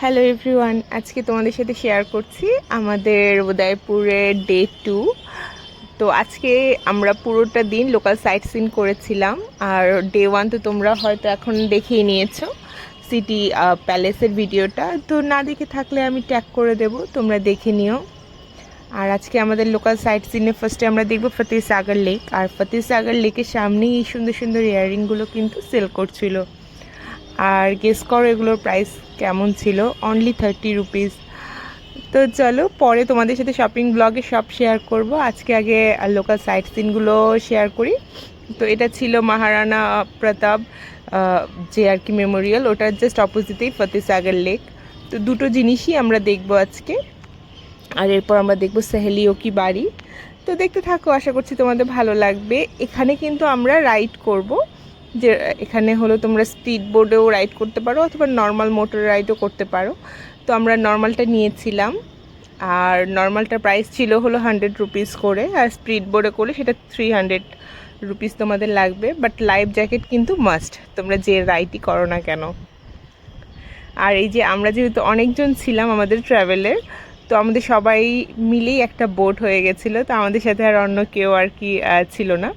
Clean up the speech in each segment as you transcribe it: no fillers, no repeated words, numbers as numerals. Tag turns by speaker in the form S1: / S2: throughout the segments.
S1: Hello everyone, আজকে তোমাদের সাথে শেয়ার করছি আমাদের উদয়পুরের ডে 2। তো আজকে আমরা পুরোটা দিন লোকাল সাইট সিন করেছিলাম। আর ডে 1 তো তোমরা হয়তো এখন দেখেই নিয়েছো সিটি প্যালেসের ভিডিওটা, তো না দেখে থাকলে আমি ট্যাগ করে দেব, তোমরা দেখে নিও। আর আজকে আমাদের লোকাল সাইট সিনে ফার্স্টে আমরা দেখব ফতেহ সাগর লেক। আর ফতেহ সাগর লেকের সামনেই এই সুন্দর সুন্দর ইয়াররিংগুলো কিন্তু সেল করছিল। আর গেস করো এগুলোর প্রাইস কেমন ছিল, অনলি 30 রুপিস। তো চলো পরে তোমাদের সাথে শপিং ব্লগে সব শেয়ার করব, আজকে আগে লোকাল সাইট সিনগুলো শেয়ার করি। তো এটা ছিল মহারানা প্রতাপ যে আর কি মেমোরিয়াল, ওটার জাস্ট অপোজিটেই ফতেহ সাগর লেক। তো দুটো জিনিসই আমরা দেখবো আজকে। আর এরপর আমরা দেখবো সহেলিও কি বাড়ি। তো দেখতে থাকো, আশা করছি তোমাদের ভালো লাগবে। এখানে কিন্তু আমরা রাইড করব, যে এখানে হলো তোমরা স্পিড বোর্ডেও রাইড করতে পারো অথবা নর্মাল মোটর রাইডও করতে পারো। তো আমরা নর্মালটা নিয়েছিলাম, আর নর্মালটার প্রাইস ছিল হলো 100 রুপিস করে, আর স্পিড বোর্ডে করলে সেটা 300 রুপিস তোমাদের লাগবে। বাট লাইফ জ্যাকেট কিন্তু মাস্ট, তোমরা যে রাইডই করো না কেন। আর এই যে আমরা যেহেতু অনেকজন ছিলাম আমাদের ট্রাভেলের, তো আমাদের সবাই মিলেই একটা বোট হয়ে গেছিলো, তো আমাদের সাথে আর অন্য কেউ আর কি ছিল না।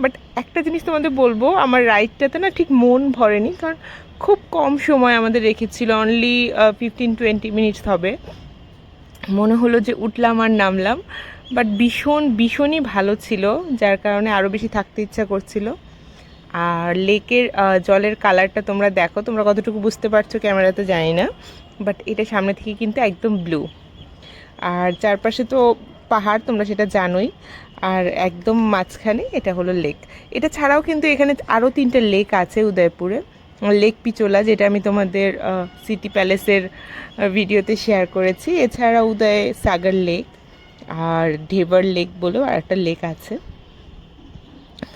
S1: বাট একটা জিনিস তোমাদের বলবো, আমার রাইডটাতে না ঠিক মন ভরেনি, কারণ খুব কম সময় আমাদের রেখেছিল, অনলি 15-20 মিনিটস হবে। মনে হলো যে উঠলাম আর নামলাম, বাট ভীষণই ভালো ছিল, যার কারণে আরও বেশি থাকতে ইচ্ছা করছিল। আর লেকের জলের কালারটা তোমরা দেখো, তোমরা কতটুকু বুঝতে পারছো ক্যামেরাতে জানি না, বাট এটা সামনে থেকে কিন্তু একদম ব্লু। আর চারপাশে তো পাহাড়, তোমরা সেটা জানোই। আর একদম মাঝখানে এটা হলো লেক। এটা ছাড়াও কিন্তু এখানে আরও 3টে লেক আছে উদয়পুরে। লেক পিচোলা, যেটা আমি তোমাদের সিটি প্যালেসের ভিডিওতে শেয়ার করেছি। এছাড়া উদয় সাগর লেক আর ঢেবর লেক বলেও আর একটা লেক আছে।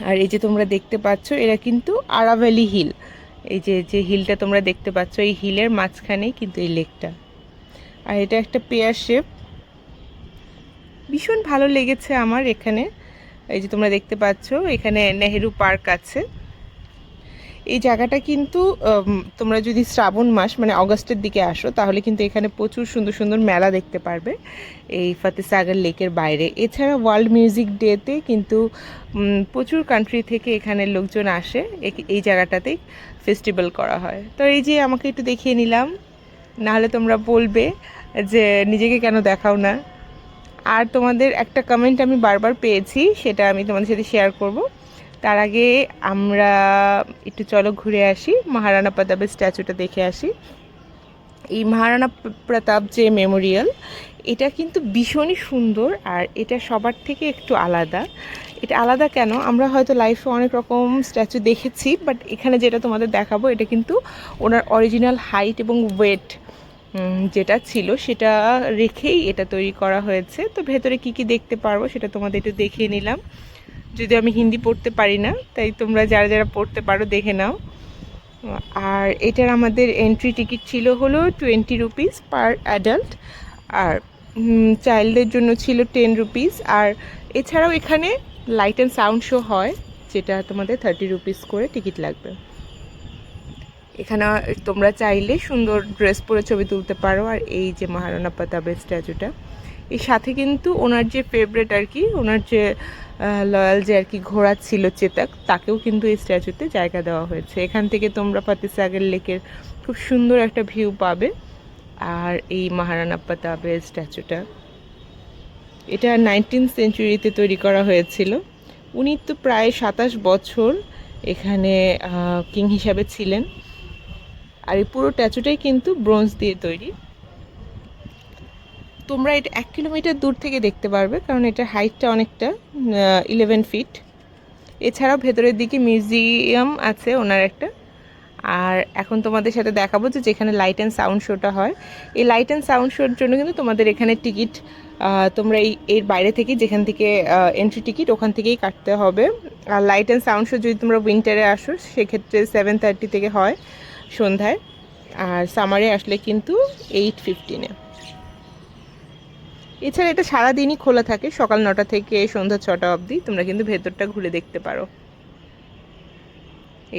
S1: আর এই যে তোমরা দেখতে পাচ্ছ, এরা কিন্তু আরাভ্যালি হিল, এই যে যে হিলটা তোমরা দেখতে পাচ্ছ, এই হিলের মাঝখানেই কিন্তু এই লেকটা। আর এটা একটা পেয়ার শেপ, ভীষণ ভালো লেগেছে আমার এখানে। এই যে তোমরা দেখতে পাচ্ছ এখানে নেহেরু পার্ক আছে। এই জায়গাটা কিন্তু তোমরা যদি শ্রাবণ মাস মানে অগস্টের দিকে আসো, তাহলে কিন্তু এখানে প্রচুর সুন্দর সুন্দর মেলা দেখতে পারবে এই ফতেহ সাগর লেকের বাইরে। এছাড়া ওয়ার্ল্ড মিউজিক ডেতে কিন্তু প্রচুর কান্ট্রি থেকে এখানে লোকজন আসে, এই জায়গাটাতেই ফেস্টিভ্যাল করা হয়। তো এই যে আমাকে একটু দেখিয়ে নিলাম, নাহলে তোমরা বলবে যে নিজেকে কেন দেখাও না। আর তোমাদের একটা কমেন্ট আমি বারবার পেয়েছি, সেটা আমি তোমাদের সাথে শেয়ার করব। তার আগে আমরা একটু চলো ঘুরে আসি, মহারানা প্রতাপের স্ট্যাচুটা দেখে আসি। এই মহারানা প্রতাপ যে মেমোরিয়াল, এটা কিন্তু ভীষণই সুন্দর, আর এটা সবার থেকে একটু আলাদা। এটা আলাদা কেন, আমরা হয়তো লাইফে অনেক রকম স্ট্যাচু দেখেছি, বাট এখানে যেটা তোমাদের দেখাবো এটা কিন্তু ওনার অরিজিনাল হাইট এবং ওয়েট যেটা ছিল সেটা রেখেই এটা তৈরি করা হয়েছে। তো ভেতরে কি কি দেখতে পারবো সেটা তোমাদের একটু দেখিয়ে নিলাম, যদি আমি হিন্দি পড়তে পারি না, তাই তোমরা যারা যারা পড়তে পারো দেখে নাও। আর এটার আমাদের এন্ট্রি টিকিট ছিল হলো 20 রুপিস পার অ্যাডাল্ট, আর চাইল্ডদের জন্য ছিল 10 রুপিস। আর এছাড়াও এখানে লাইট অ্যান্ড সাউন্ড শো হয়, যেটা তোমাদের 30 রুপিস করে টিকিট লাগবে। এখানে তোমরা চাইলে সুন্দর ড্রেস পরে ছবি তুলতে পারো। আর এই যে মহারানা প্রতাপের স্ট্যাচুটা, এর সাথে কিন্তু ওনার যে ফেভারেট আর কি, ওনার যে লয়াল যে আর কি ঘোড়া ছিল চেতক, তাকেও কিন্তু এই স্ট্যাচুতে জায়গা দেওয়া হয়েছে। এখান থেকে তোমরা ফতেহ সাগর লেকের খুব সুন্দর একটা ভিউ পাবে। আর এই মহারানা প্রতাপের স্ট্যাচুটা, এটা 19th সেঞ্চুরিতে তৈরি করা হয়েছিল। উনি তো প্রায় 27 বছর এখানে কিং হিসাবে ছিলেন। আর এই পুরো স্ট্যাচুটাই কিন্তু ব্রোঞ্জ দিয়ে তৈরি। তোমরা এটা 1 কিলোমিটার দূর থেকে দেখতে পারবে, কারণ এটার হাইটটা অনেকটা 11 ফিট। এছাড়াও ভেতরের দিকে মিউজিয়াম আছে ওনার একটা। আর এখন তোমাদের সাথে দেখাবো যে যেখানে লাইট অ্যান্ড সাউন্ড শোটা হয়, এই লাইট অ্যান্ড সাউন্ড শোর জন্য কিন্তু তোমাদের এখানে টিকিট তোমরা এর বাইরে থেকে, যেখান থেকে এন্ট্রি টিকিট ওখান থেকেই কাটতে হবে। আর লাইট অ্যান্ড সাউন্ড শো যদি তোমরা উইন্টারে আসো, সেক্ষেত্রে 7:30 থেকে হয় সন্ধ্যায়, আর সামারে আসলে কিন্তু 8:15-এ। এছাড়া এটা সারাদিনই খোলা থাকে, সকাল 9টা থেকে সন্ধ্যা 6টা অবধি। তোমরা কিন্তু ভেতরটা ঘুরে দেখতে পারো।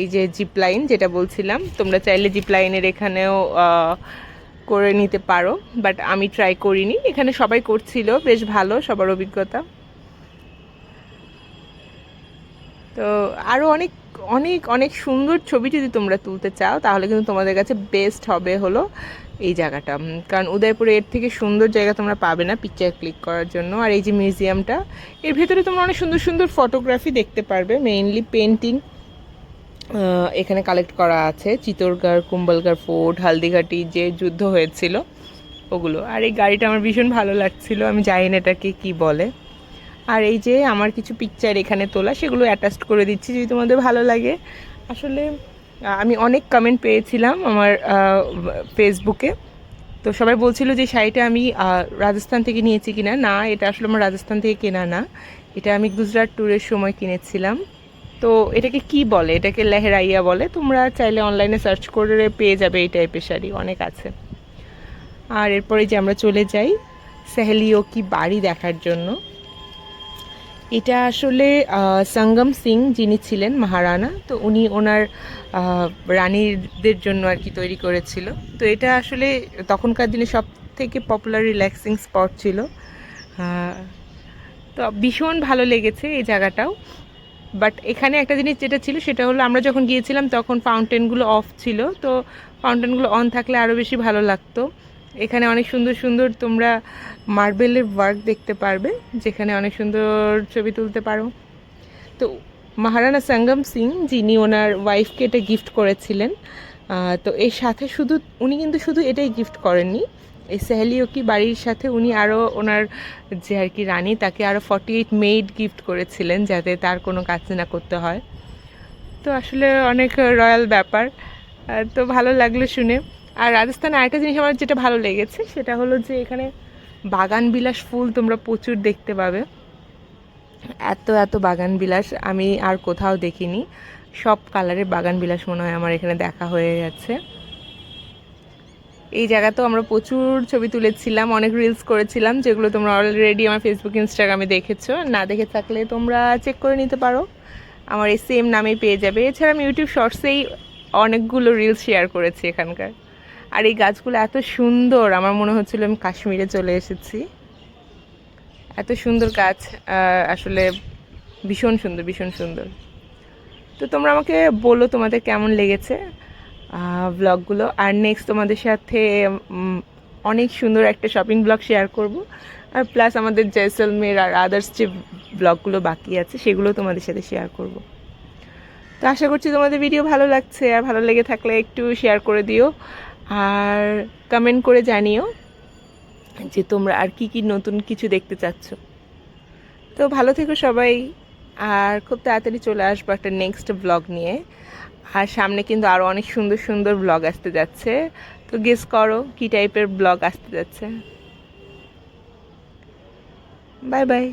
S1: এই যে জিপ লাইন যেটা বলছিলাম, তোমরা চাইলে জিপ লাইনের এখানেও করে নিতে পারো, বাট আমি ট্রাই করিনি। এখানে সবাই করছিল, বেশ ভালো সবার অভিজ্ঞতা। তো আরও অনেক অনেক অনেক সুন্দর ছবি যদি তোমরা তুলতে চাও তাহলে কিন্তু তোমাদের কাছে বেস্ট হবে হলো এই জায়গাটা, কারণ উদয়পুরে এর থেকে সুন্দর জায়গা তোমরা পাবে না পিকচার ক্লিক করার জন্য। আর এই যে মিউজিয়ামটা, এর ভেতরে তোমরা অনেক সুন্দর সুন্দর ফটোগ্রাফি দেখতে পারবে, মেইনলি পেন্টিং এখানে কালেক্ট করা আছে। চিত্তরগড়, কুম্ভলগড় ফোর্ট, হালদিঘাটি যে যুদ্ধ হয়েছিল ওগুলো। আর এই গাড়িটা আমার ভীষণ ভালো লাগছিল, আমি জানি না এটাকে কী বলে। আর এই যে আমার কিছু পিকচার এখানে তোলা, সেগুলো অ্যাটাচ করে দিচ্ছি যদি তোমাদের ভালো লাগে। আসলে আমি অনেক কমেন্ট পেয়েছিলাম আমার ফেসবুকে, তো সবাই বলছিল যে শাড়িটা আমি রাজস্থান থেকে নিয়েছি কিনা। না, এটা আসলে আমার রাজস্থান থেকে কেনা না, এটা আমি গুজরাট ট্যুরের সময় কিনেছিলাম। তো এটাকে কি বলে, এটাকে লেহেরাইয়া বলে। তোমরা চাইলে অনলাইনে সার্চ করে পেয়ে যাবে এই টাইপের শাড়ি, অনেক আছে। আর এরপরে যে আমরা চলে যাই সেহেলিও কি বাড়ি দেখার জন্য। এটা আসলে সঙ্গম সিং যিনি ছিলেন মহারানা, তো উনি ওনার রানীদের জন্য আর কি তৈরি করেছিল। তো এটা আসলে তখনকার দিনে সব থেকে পপুলার রিল্যাক্সিং স্পট ছিল। তো ভীষণ ভালো লেগেছে এই জায়গাটাও। বাট এখানে একটা জিনিস যেটা ছিল সেটা হলো, আমরা যখন গিয়েছিলাম তখন ফাউন্টেনগুলো অফ ছিল, তো ফাউন্টেনগুলো অন থাকলে আরও বেশি ভালো লাগতো। এখানে অনেক সুন্দর সুন্দর তোমরা মার্বেলের ওয়ার্ক দেখতে পারবে, যেখানে অনেক সুন্দর ছবি তুলতে পারো। তো মহারানা সঙ্গম সিং যিনি ওনার ওয়াইফকে এটা গিফট করেছিলেন, তো এর সাথে উনি কিন্তু শুধু এটাই গিফট করেননি, এই সেহেলিও কি বাড়ির সাথে উনি আরও ওনার যে আর কি রানী, তাকে আরও 48 মেইড গিফট করেছিলেন যাতে তার কোনো কাজ না করতে হয়। তো আসলে অনেক রয়্যাল ব্যাপার, তো ভালো লাগলো শুনে। আর রাজস্থানে আরেকটা জিনিস আমার যেটা ভালো লেগেছে সেটা হলো যে এখানে বাগান বিলাস ফুল তোমরা প্রচুর দেখতে পাবে। এত এত বাগান বিলাস আমি আর কোথাও দেখিনি, সব কালারের বাগান বিলাস মনে হয় আমার এখানে দেখা হয়ে গেছে। এই জায়গাতেও আমরা প্রচুর ছবি তুলেছিলাম, অনেক রিলস করেছিলাম, যেগুলো তোমরা অলরেডি আমার ফেসবুক ইনস্টাগ্রামে দেখেছো। না দেখে থাকলে তোমরা চেক করে নিতে পারো, আমার এই সেম নামেই পেয়ে যাবে। এছাড়া আমি ইউটিউব শর্টসেই অনেকগুলো রিলস শেয়ার করেছি এখানকার। আর এই গাছগুলো এত সুন্দর, আমার মনে হচ্ছিল আমি কাশ্মীরে চলে এসেছি, এত সুন্দর গাছ। আসলে ভীষণ সুন্দর, ভীষণ সুন্দর। তো তোমরা আমাকে বলো তোমাদের কেমন লেগেছে ব্লগগুলো। আর নেক্সট তোমাদের সাথে অনেক সুন্দর একটা শপিং ব্লগ শেয়ার করব, আর প্লাস আমাদের জয়সলমের আর আদার্স যে ব্লগগুলো বাকি আছে সেগুলো তোমাদের সাথে শেয়ার করব। তো আশা করছি তোমাদের ভিডিও ভালো লাগছে, আর ভালো লেগে থাকলে একটু শেয়ার করে দিও, আর কমেন্ট করে জানিও যে তোমরা আর কি কি নতুন কিছু দেখতে চাচ্ছ। তো ভালো থেকো সবাই, আর খুব তাড়াতাড়ি চলে আসবো একটা নেক্সট ব্লগ নিয়ে। আর সামনে কিন্তু আরও অনেক সুন্দর সুন্দর ব্লগ আসতে যাচ্ছে, তো গেস করো কী টাইপের ব্লগ আসতে যাচ্ছে। Bye bye.